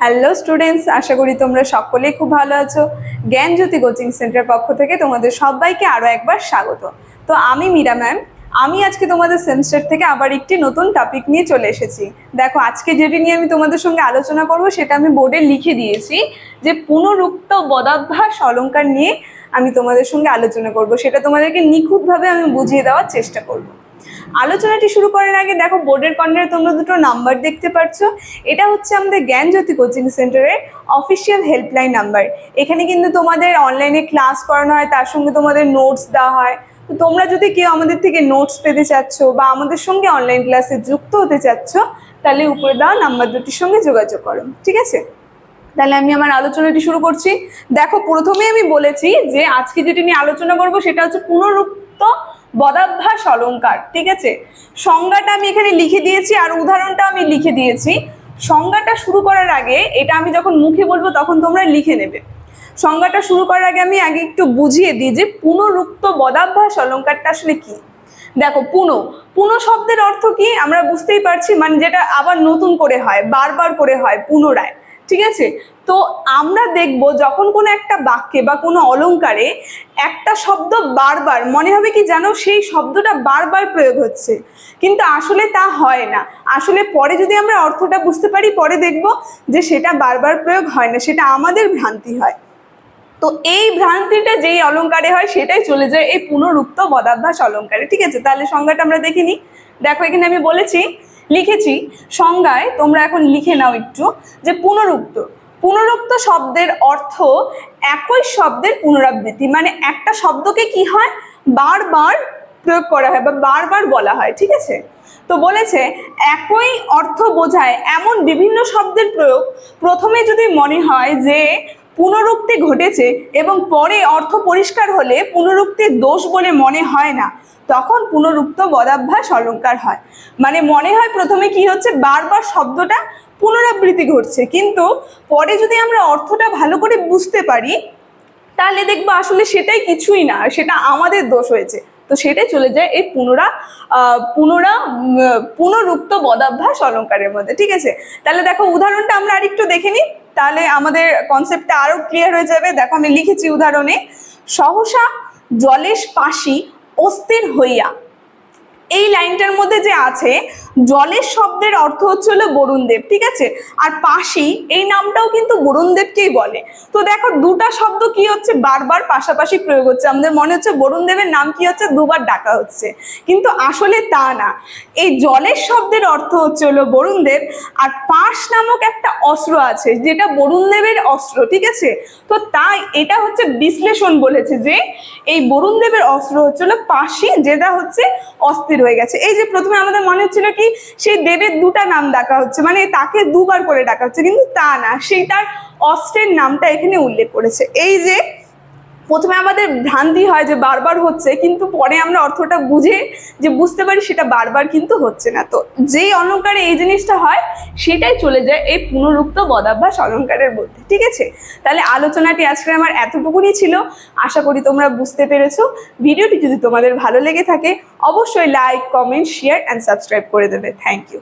Hello students, আশা করি তোমরা সকলেই খুব ভালো আছো। জ্ঞানজ্যোতি কোচিং সেন্টারের পক্ষ থেকে তোমাদের সবাইকে আরও একবার স্বাগত। তো আমি মীরা ম্যাম, আমি আজকে তোমাদের সেমিস্টার থেকে আবার একটি নতুন টপিক নিয়ে চলে এসেছি। দেখো, আজকে যেটি নিয়ে আমি তোমাদের সঙ্গে আলোচনা করব সেটা আমি বোর্ডে লিখে দিয়েছি, যে পুনরুক্ত বদাভ্যাস অলঙ্কার নিয়ে আমি তোমাদের সঙ্গে আলোচনা করব। সেটা তোমাদেরকে নিখুঁতভাবে আমি বুঝিয়ে দেওয়ার চেষ্টা করব। আলোচনাটি শুরু করার আগে দেখো, বোর্ডের কর্নারে তোমরা দুটো নাম্বার দেখতে পাচ্ছ। এটা হচ্ছে আমাদের জ্ঞানজ্যোতি কোচিং সেন্টারের অফিসিয়াল হেল্পলাইন নাম্বার। এখানে কিন্তু তোমাদের অনলাইনে ক্লাস করানো হয়, তার সঙ্গে তোমাদের নোটস দেওয়া হয়। তো তোমরা যদি কেউ আমাদের থেকে নোটস পেতে চাচ্ছ বা আমাদের সঙ্গে অনলাইন ক্লাসে যুক্ত হতে চাচ্ছ, তাহলে উপরে দেওয়া নাম্বার দুটির সঙ্গে যোগাযোগ করো, ঠিক আছে? তাহলে আমি আমার আলোচনাটি শুরু করছি। দেখো, প্রথমে আমি বলেছি যে আজকে যেটি নিয়ে আলোচনা করব সেটা হচ্ছে পুনরুক্ত বদাভ্যাস অলঙ্কার, ঠিক আছে? সংজ্ঞাটা আমি এখানে লিখে দিয়েছি আর উদাহরণটা আমি লিখে দিয়েছি। সংজ্ঞাটা শুরু করার আগে, এটা আমি যখন মুখে বলবো তখন তোমরা লিখে নেবে। সংজ্ঞাটা শুরু করার আগে আমি আগে একটু বুঝিয়ে দিই যে পুনরুক্ত বদাভ্যাস অলঙ্কারটা আসলে কি। দেখো, পুনঃ শব্দের অর্থ কি আমরা বুঝতেই পারছি, মানে যেটা আবার নতুন করে হয়, বারবার করে হয়, পুনরায়, ঠিক আছে? তো আমরা দেখব যখন কোনো একটা বাক্যে বা কোনো অলঙ্কারে একটা শব্দ বারবার, মনে হবে কি জানো, সেই শব্দটা বারবার প্রয়োগ হচ্ছে, কিন্তু আসলে তা হয় না। আসলে পরে যদি আমরা অর্থটা বুঝতে পারি, পরে দেখব যে সেটা বারবার প্রয়োগ হয় না, সেটা আমাদের ভ্রান্তি হয়। তো এই ভ্রান্তিটা যেই অলঙ্কারে হয় সেটাই চলে যায় এই পুনরুক্ত বদাভ্যাস অলঙ্কারে, ঠিক আছে? তাহলে সংজ্ঞাটা আমরা দেখে নিই। দেখো, এখানে আমি লিখেছি সংজ্ঞায়, তোমরা এখন লিখে নাও একটু, যে পুনরুক্ত শব্দের অর্থ একই শব্দের পুনরাবৃত্তি, মানে একটা শব্দকে কি হয়, বারবার প্রয়োগ করা হয় বা বারবার বলা হয়, ঠিক আছে? তো বলেছে একই অর্থ বোঝায় এমন বিভিন্ন শব্দের প্রয়োগ প্রথমে যদি মনে হয় যে পুনরুক্তি ঘটেছে এবং পরে অর্থ পরিষ্কার হলে পুনরুক্তির দোষ বলে মনে হয় না, তখন পুনরুক্ত বদাভ্যাস অলঙ্কার হয়। মানে মনে হয় প্রথমে কি হচ্ছে, বারবার শব্দটা পুনরাবৃত্তি ঘটছে, কিন্তু পরে যদি আমরা অর্থটা ভালো করে বুঝতে পারি, তাহলে দেখবো আসলে সেটাই কিছুই না, সেটা আমাদের দোষ হয়েছে। তো সেটাই চলে যায় এই পুনরুক্ত বদাভ্যাস অলঙ্কারের মধ্যে, ঠিক আছে? তাহলে দেখো, উদাহরণটা আমরা আরেকটু দেখে নিই, তাহলে আমাদের কনসেপ্টটা আরো ক্লিয়ার হয়ে যাবে। দেখো, আমি লিখেছি উদাহরণে, সহসা জলেশ পাশি অস্থির হইয়া। এই লাইনটার মধ্যে যে আছে, জলের শব্দের অর্থ হচ্ছে হলো বরুণদেব, ঠিক আছে? আর পাশি এই নামটাও কিন্তু বরুণদেবকেই বলে। তো দেখো, দুটা শব্দ কি হচ্ছে, বারবার পাশাপাশি প্রয়োগ হচ্ছে। আমাদের মনে হচ্ছে বরুণদেবের নাম কি হচ্ছে, দুবার ডাকা হচ্ছে, কিন্তু আসলে তা না। এই জলের শব্দের অর্থ হচ্ছে হলো বরুণদেব, আর পাশ নামক একটা অস্ত্র আছে যেটা বরুণদেবের অস্ত্র, ঠিক আছে? তো তাই এটা হচ্ছে বিশ্লেষণ বলেছে যে এই বরুণদেবের অস্ত্র হচ্ছে হলো পাশি, যেটা হচ্ছে অস্থির হয়ে গেছে। এই যে প্রথমে আমাদের মনে হচ্ছিল কি সেই দেবের দুটা নাম ডাকা হচ্ছে, মানে তাকে দুবার করে ডাকা হচ্ছে, কিন্তু তা না, সেই তার অস্ত্রের নামটা এখানে উল্লেখ করেছে। এই যে প্রথমে আমাদের ভ্রান্তি হয় যে বারবার হচ্ছে, কিন্তু পরে আমরা অর্থটা বুঝতে পারি সেটা বারবার কিন্তু হচ্ছে না। তো যেই অলঙ্কারে এই জিনিসটা হয় সেটাই চলে যায় এই পুনরুক্ত বদাভ্যাস অলঙ্কারের মধ্যে, ঠিক আছে? তাহলে আলোচনাটি আজকে আমার এতটুকুনি ছিল। আশা করি তোমরা বুঝতে পেরেছো। ভিডিওটি যদি তোমাদের ভালো লেগে থাকে, অবশ্যই like, comment, share and subscribe করে দেবে। Thank you.